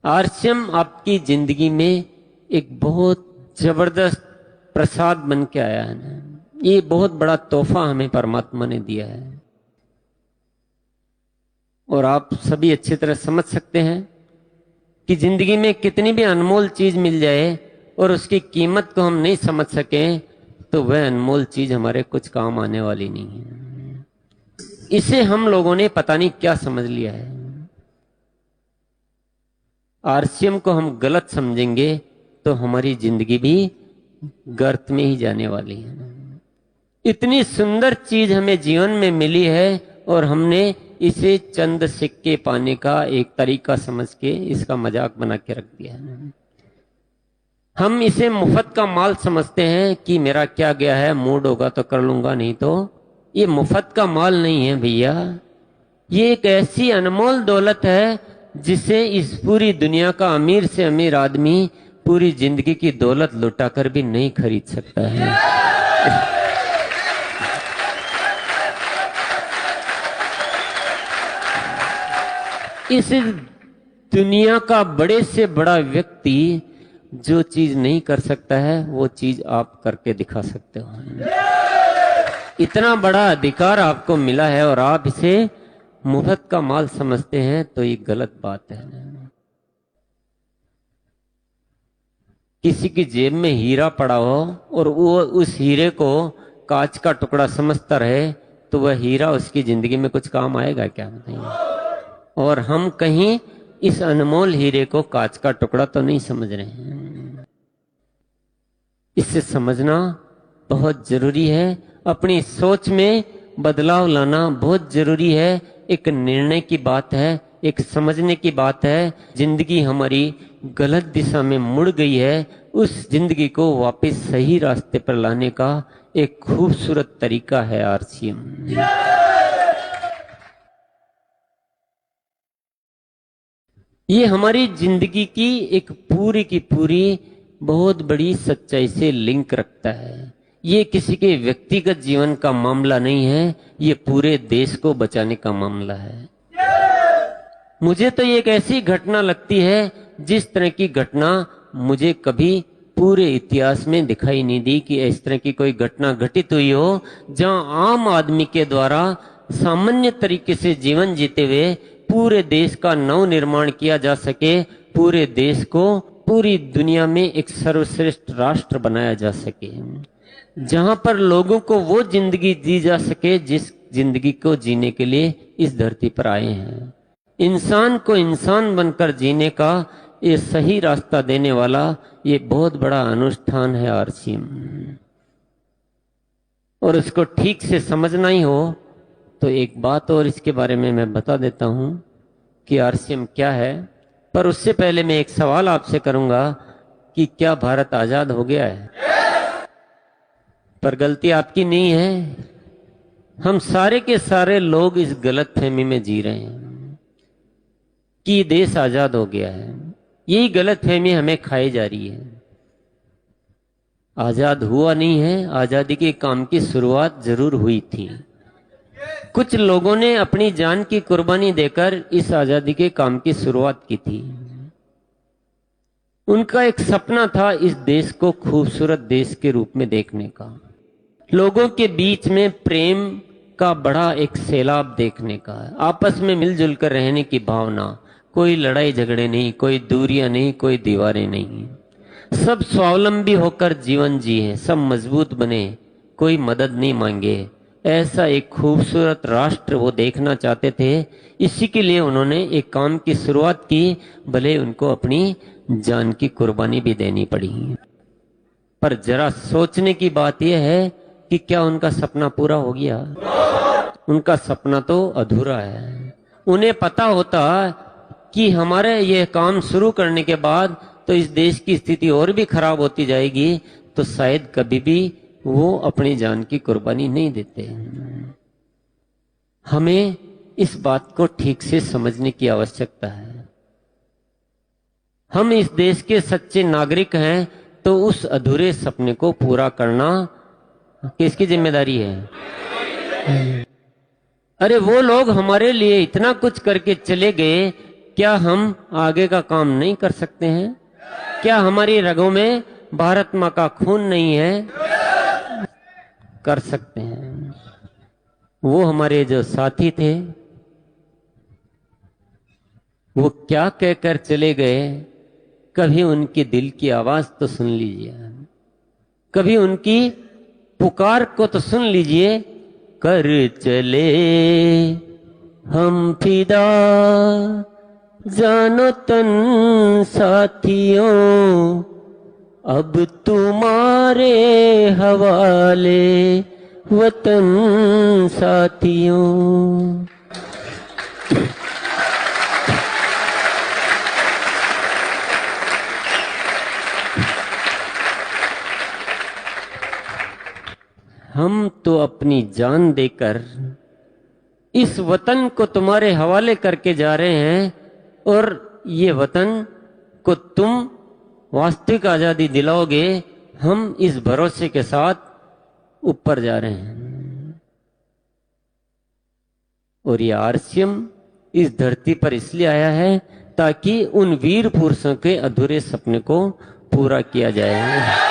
RCM आपकी जिंदगी में एक बहुत जबरदस्त प्रसाद बन के आया है ना। ये बहुत बड़ा तोहफा हमें परमात्मा ने दिया है और आप सभी अच्छी तरह समझ सकते हैं कि जिंदगी में कितनी भी अनमोल चीज मिल जाए और उसकी कीमत को हम नहीं समझ सकें तो वह अनमोल चीज हमारे कुछ काम आने वाली नहीं है। इसे हम लोगों ने पता नहीं क्या समझ लिया है। आरसीएम को हम गलत समझेंगे तो हमारी जिंदगी भी गर्त में ही जाने वाली है। इतनी सुंदर चीज हमें जीवन में मिली है और हमने इसे चंद सिक्के पाने का एक तरीका समझ के इसका मजाक बना के रख दिया है। हम इसे मुफ्त का माल समझते हैं कि मेरा क्या गया है, मूड होगा तो कर लूंगा, नहीं तो। ये मुफ्त का माल नहीं है भैया, ये एक ऐसी अनमोल दौलत है जिसे इस पूरी दुनिया का अमीर से अमीर आदमी पूरी जिंदगी की दौलत लुटाकर भी नहीं खरीद सकता है। इस दुनिया का बड़े से बड़ा व्यक्ति जो चीज नहीं कर सकता है वो चीज आप करके दिखा सकते हो। इतना बड़ा अधिकार आपको मिला है और आप इसे मुफ्त का माल समझते हैं तो ये गलत बात है। किसी की जेब में हीरा पड़ा हो और वो उस हीरे को कांच का टुकड़ा समझता रहे तो वह हीरा उसकी जिंदगी में कुछ काम आएगा क्या? नहीं। और हम कहीं इस अनमोल हीरे को कांच का टुकड़ा तो नहीं समझ रहे हैं। इसे समझना बहुत जरूरी है। अपनी सोच में बदलाव लाना बहुत जरूरी है। एक निर्णय की बात है, एक समझने की बात है। जिंदगी हमारी गलत दिशा में मुड़ गई है, उस जिंदगी को वापस सही रास्ते पर लाने का एक खूबसूरत तरीका है आरसीएम। ये हमारी जिंदगी की एक पूरी की पूरी बहुत बड़ी सच्चाई से लिंक रखता है। ये किसी के व्यक्तिगत जीवन का मामला नहीं है, ये पूरे देश को बचाने का मामला है। मुझे तो ये एक ऐसी घटना लगती है जिस तरह की घटना मुझे कभी पूरे इतिहास में दिखाई नहीं दी कि इस तरह की कोई घटना घटित हुई हो जहां आम आदमी के द्वारा सामान्य तरीके से जीवन जीते हुए पूरे देश का नव निर्माण किया जा सके, पूरे देश को पूरी दुनिया में एक सर्वश्रेष्ठ राष्ट्र बनाया जा सके, जहां पर लोगों को वो जिंदगी दी जा सके जिस जिंदगी को जीने के लिए इस धरती पर आए हैं। इंसान को इंसान बनकर जीने का ये सही रास्ता देने वाला ये बहुत बड़ा अनुष्ठान है आरसीएम। और इसको ठीक से समझना ही हो तो एक बात और इसके बारे में मैं बता देता हूं कि आरसीएम क्या है। पर उससे पहले मैं एक सवाल आपसे करूंगा कि क्या भारत आजाद हो गया है? पर गलती आपकी नहीं है। हम सारे के सारे लोग इस गलतफहमी में जी रहे हैं कि देश आजाद हो गया है। यही गलतफहमी हमें खाई जा रही है। आजाद हुआ नहीं है, आजादी के काम की शुरुआत जरूर हुई थी। कुछ लोगों ने अपनी जान की कुर्बानी देकर इस आजादी के काम की शुरुआत की थी। उनका एक सपना था इस देश को खूबसूरत देश के रूप में देखने का, लोगों के बीच में प्रेम का बड़ा एक सैलाब देखने का, आपस में मिलजुल कर रहने की भावना, कोई लड़ाई झगड़े नहीं, कोई दूरियां नहीं, कोई दीवारें नहीं, सब स्वावलंबी होकर जीवन जिए, सब मजबूत बने, कोई मदद नहीं मांगे। ऐसा एक खूबसूरत राष्ट्र वो देखना चाहते थे। इसी के लिए उन्होंने एक काम की शुरुआत की, भले उनको अपनी जान की कुर्बानी भी देनी पड़ी। पर जरा सोचने की बात यह है कि क्या उनका सपना पूरा हो गया? उनका सपना तो अधूरा है। उन्हें पता होता कि हमारे यह काम शुरू करने के बाद तो इस देश की स्थिति और भी खराब होती जाएगी, तो शायद कभी भी वो अपनी जान की कुर्बानी नहीं देते। हमें इस बात को ठीक से समझने की आवश्यकता है। हम इस देश के सच्चे नागरिक हैं तो उस अधूरे सपने को पूरा करना किसकी जिम्मेदारी है? अरे वो लोग हमारे लिए इतना कुछ करके चले गए क्या हम आगे का काम नहीं कर सकते हैं? क्या हमारी रगों में भारत माँ का खून नहीं है? कर सकते हैं। वो हमारे जो साथी थे, वो क्या कहकर चले गए, कभी उनकी दिल की आवाज तो सुन लीजिए, कभी उनकी पुकार को तो सुन लीजिए। कर चले हम फिदा जानो तन साथियों, अब तुम्हारे हवाले वतन साथियों। हम तो अपनी जान देकर इस वतन को तुम्हारे हवाले करके जा रहे हैं, और ये वतन को तुम वास्तविक आजादी दिलाओगे, हम इस भरोसे के साथ ऊपर जा रहे हैं। और ये आरसीएम इस धरती पर इसलिए आया है ताकि उन वीर पुरुषों के अधूरे सपने को पूरा किया जाए।